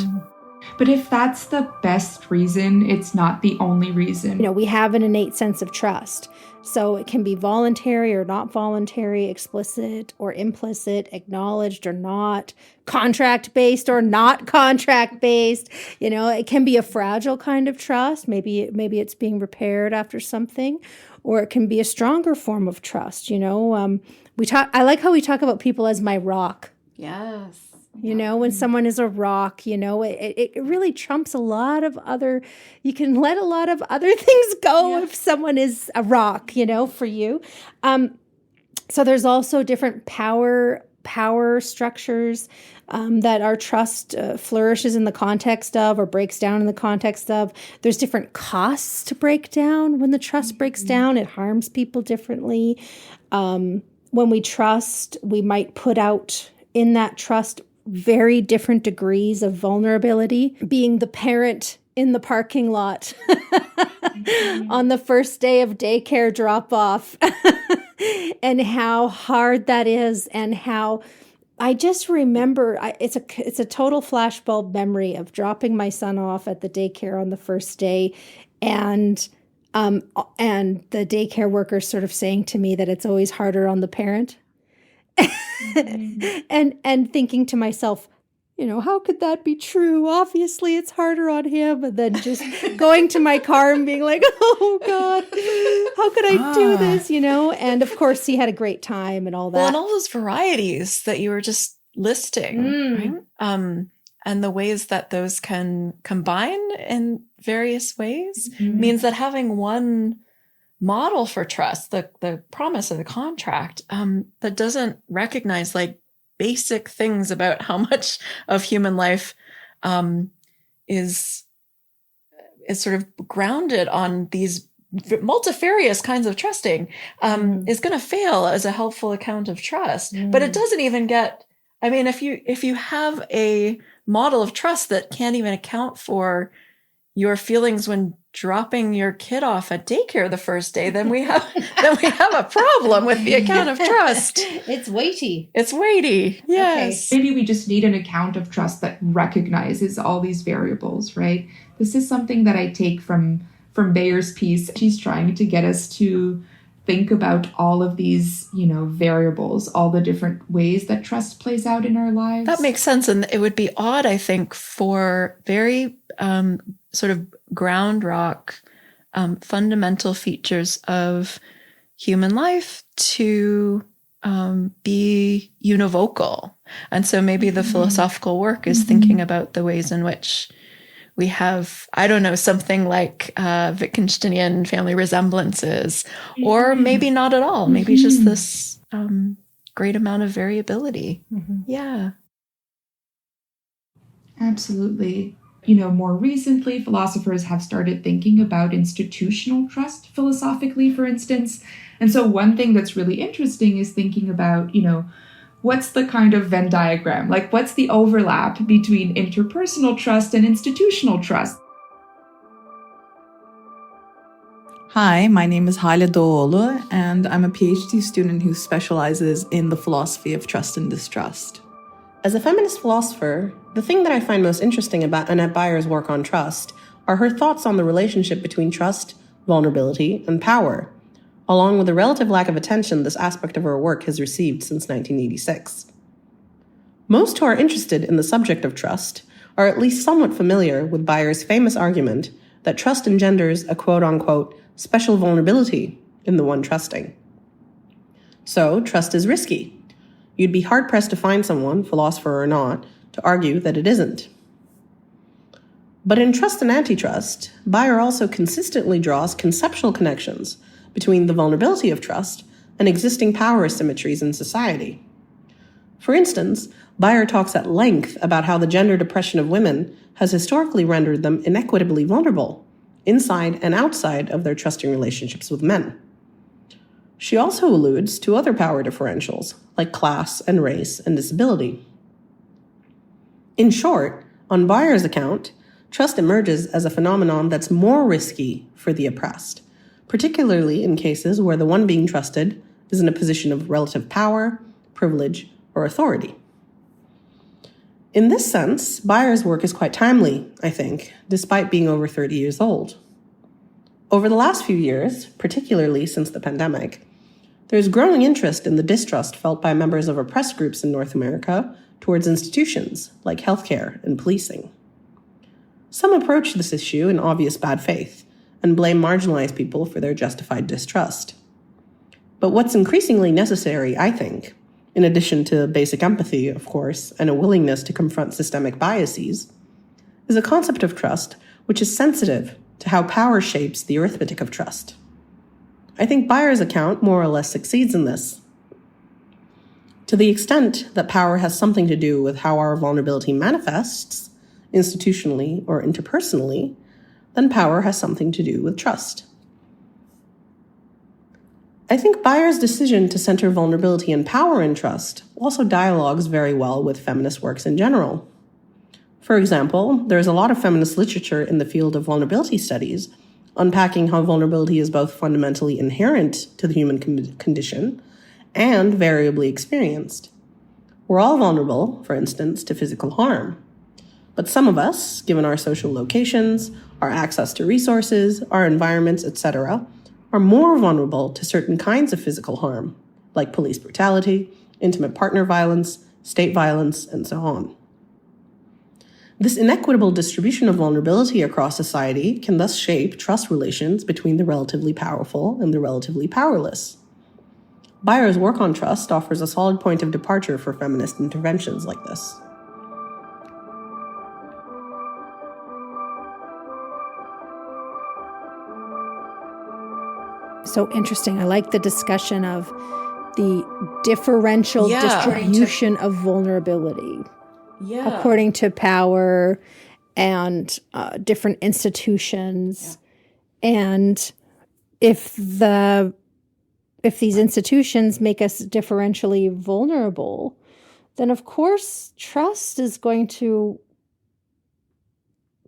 But if that's the best reason, it's not the only reason. We have an innate sense of trust. So it can be voluntary or not voluntary, explicit or implicit, acknowledged or not, contract-based or not contract-based. It can be a fragile kind of trust. Maybe it's being repaired after something, or it can be a stronger form of trust. I like how we talk about people as my rock. Yes. When someone is a rock, it really trumps a lot of other, you can let a lot of other things go if someone is a rock, for you. So there's also different power structures that our trust flourishes in the context of or breaks down in the context of. There's different costs to break down. When the trust breaks down, it harms people differently. When we trust, we might put out in that trust very different degrees of vulnerability. Being the parent in the parking lot on the first day of daycare drop-off and how hard that is, and how I just remember it's a total flashbulb memory of dropping my son off at the daycare on the first day, and the daycare worker sort of saying to me that it's always harder on the parent. and thinking to myself, how could that be true? Obviously, it's harder on him. And then just going to my car and being like, oh, God, how could I do this? And of course, he had a great time and all that. Well, and all those varieties that you were just listing, right? And the ways that those can combine in various ways means that having one model for trust, the promise of the contract, that doesn't recognize like basic things about how much of human life is sort of grounded on these multifarious kinds of trusting, is going to fail as a helpful account of trust. But it doesn't even get, I mean, if you have a model of trust that can't even account for your feelings when dropping your kid off at daycare the first day, then we have a problem with the account of trust. It's weighty. Yes. Okay. Maybe we just need an account of trust that recognizes all these variables, right? This is something that I take from Baier's piece. She's trying to get us to think about all of these, variables, all the different ways that trust plays out in our lives. That makes sense. And it would be odd, I think, for very sort of ground rock fundamental features of human life to be univocal. And so maybe the philosophical work is thinking about the ways in which we have, I don't know, something like Wittgensteinian family resemblances, or maybe not at all. Maybe just this great amount of variability. Yeah. Absolutely. More recently, philosophers have started thinking about institutional trust philosophically, for instance. And so one thing that's really interesting is thinking about, what's the kind of Venn diagram? Like, what's the overlap between interpersonal trust and institutional trust? Hi, my name is Hale Demir-Doğuoğlu, and I'm a PhD student who specializes in the philosophy of trust and distrust. As a feminist philosopher, the thing that I find most interesting about Annette Baier's work on trust are her thoughts on the relationship between trust, vulnerability, and power, along with the relative lack of attention this aspect of her work has received since 1986. Most who are interested in the subject of trust are at least somewhat familiar with Baier's famous argument that trust engenders a quote-unquote special vulnerability in the one trusting. So, trust is risky. You'd be hard-pressed to find someone, philosopher or not, to argue that it isn't. But in Trust and Antitrust, Baier also consistently draws conceptual connections between the vulnerability of trust and existing power asymmetries in society. For instance, Baier talks at length about how the gender depression of women has historically rendered them inequitably vulnerable, inside and outside of their trusting relationships with men. She also alludes to other power differentials, like class and race and disability. In short, on Baier's account, trust emerges as a phenomenon that's more risky for the oppressed, particularly in cases where the one being trusted is in a position of relative power, privilege, or authority. In this sense, Baier's work is quite timely, I think, despite being over 30 years old. Over the last few years, particularly since the pandemic, there's growing interest in the distrust felt by members of oppressed groups in North America towards institutions like healthcare and policing. Some approach this issue in obvious bad faith and blame marginalized people for their justified distrust. But what's increasingly necessary, I think, in addition to basic empathy, of course, and a willingness to confront systemic biases, is a concept of trust which is sensitive to how power shapes the arithmetic of trust. I think Baier's account more or less succeeds in this. To the extent that power has something to do with how our vulnerability manifests, institutionally or interpersonally, then power has something to do with trust. I think Baier's decision to center vulnerability and power in trust also dialogues very well with feminist works in general. For example, there's a lot of feminist literature in the field of vulnerability studies unpacking how vulnerability is both fundamentally inherent to the human condition and variably experienced. We're all vulnerable, for instance, to physical harm. But some of us, given our social locations, our access to resources, our environments, etc., are more vulnerable to certain kinds of physical harm, like police brutality, intimate partner violence, state violence, and so on. This inequitable distribution of vulnerability across society can thus shape trust relations between the relatively powerful and the relatively powerless. Baier's work on trust offers a solid point of departure for feminist interventions like this. So interesting. I like the discussion of the differential distribution of vulnerability according to power and different institutions. Yeah. And if these institutions make us differentially vulnerable, then of course trust is going to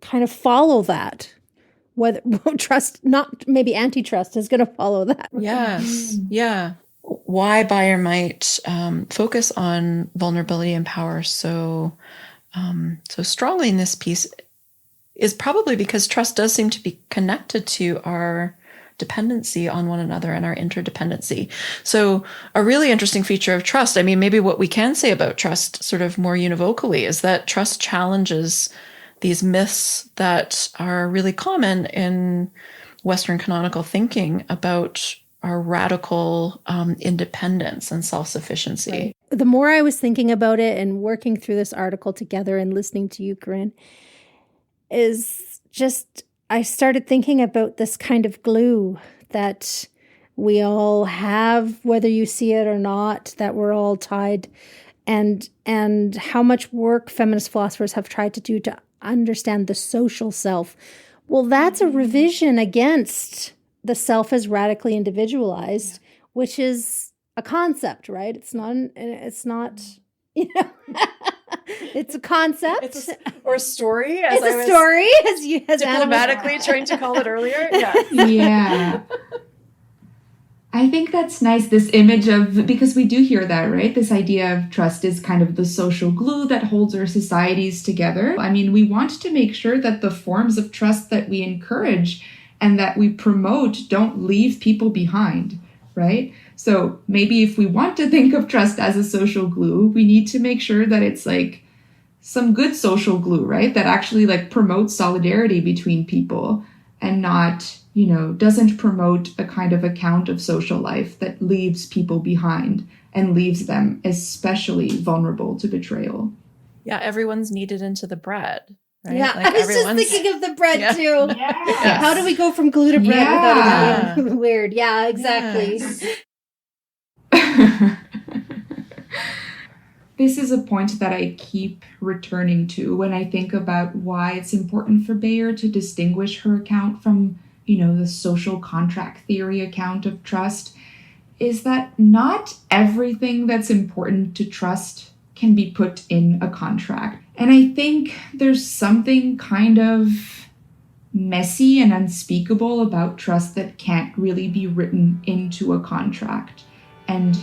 kind of follow that. Whether trust, not maybe antitrust, is going to follow that. Yes. Yeah. Why Baier might focus on vulnerability and power so strongly in this piece is probably because trust does seem to be connected to our dependency on one another and our interdependency. So a really interesting feature of trust, I mean, maybe what we can say about trust sort of more univocally is that trust challenges these myths that are really common in Western canonical thinking about our radical independence and self-sufficiency. Right. The more I was thinking about it and working through this article together and listening to you, Corinne, is just, I started thinking about this kind of glue that we all have, whether you see it or not, that we're all tied, and how much work feminist philosophers have tried to do to understand the social self. Well, that's a revision against the self as radically individualized, which is a concept, right? It's not, you know, it's a concept. Or a story. It's a story, as diplomatically trying to call it earlier. Yeah. Yeah. I think that's nice, this image of, because we do hear that, right? This idea of trust is kind of the social glue that holds our societies together. I mean, we want to make sure that the forms of trust that we encourage and that we promote don't leave people behind, right? So maybe if we want to think of trust as a social glue, we need to make sure that it's like some good social glue, right? That actually like promotes solidarity between people and not, you know, doesn't promote a kind of account of social life that leaves people behind and leaves them especially vulnerable to betrayal. Yeah, everyone's kneaded into the bread. Right? Yeah, like I was just thinking of the bread too. Yes. How do we go from glue to bread without it being weird? Yeah, exactly. Yes. This is a point that I keep returning to when I think about why it's important for Baier to distinguish her account from, you know, the social contract theory account of trust, is that not everything that's important to trust can be put in a contract. And I think there's something kind of messy and unspeakable about trust that can't really be written into a contract. And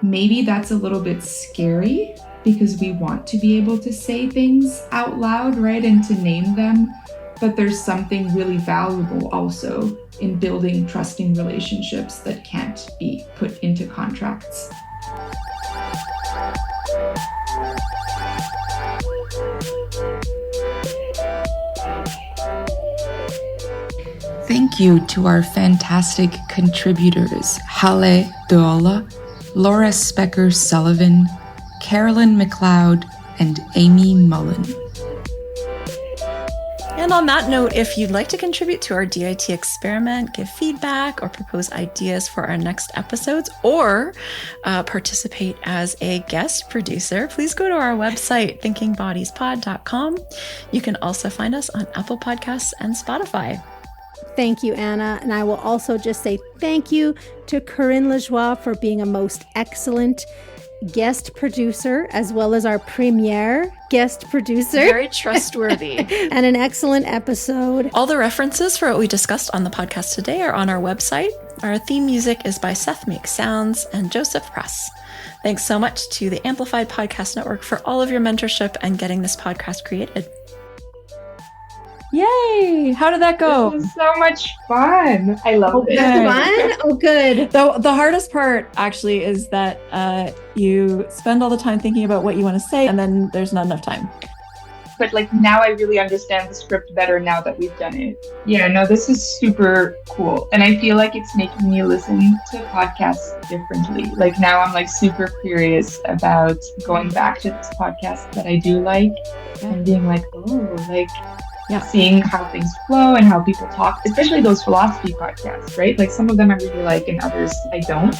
maybe that's a little bit scary because we want to be able to say things out loud, right? And to name them. But there's something really valuable also in building trusting relationships that can't be put into contracts. Thank you to our fantastic contributors, Hale Demir-Doğuoğlu, Laura Specker Sullivan, Carolyn McLeod, and Amy Mullin. And on that note, if you'd like to contribute to our DIT experiment, give feedback, or propose ideas for our next episodes, or participate as a guest producer, please go to our website, thinkingbodiespod.com. You can also find us on Apple Podcasts and Spotify. Thank you, Anna. And I will also just say thank you to Corinne Lajoie for being a most excellent guest producer, as well as our premiere guest producer. Very trustworthy. And an excellent episode. All the references for what we discussed on the podcast today are on our website. Our theme music is by Seth Makes Sounds and Joseph Press. Thanks so much to the Amplified Podcast Network for all of your mentorship and getting this podcast created. Yay! How did that go? This was so much fun. I love it. Fun? Oh, good. The hardest part actually is that you spend all the time thinking about what you want to say, and then there's not enough time. But like now I really understand the script better now that we've done it. Yeah, no, this is super cool. And I feel like it's making me listen to podcasts differently. Like now I'm like super curious about going back to this podcast that I do like and being like, oh, like seeing how things flow and how people talk, especially those philosophy podcasts, right? Like some of them I really like and others I don't.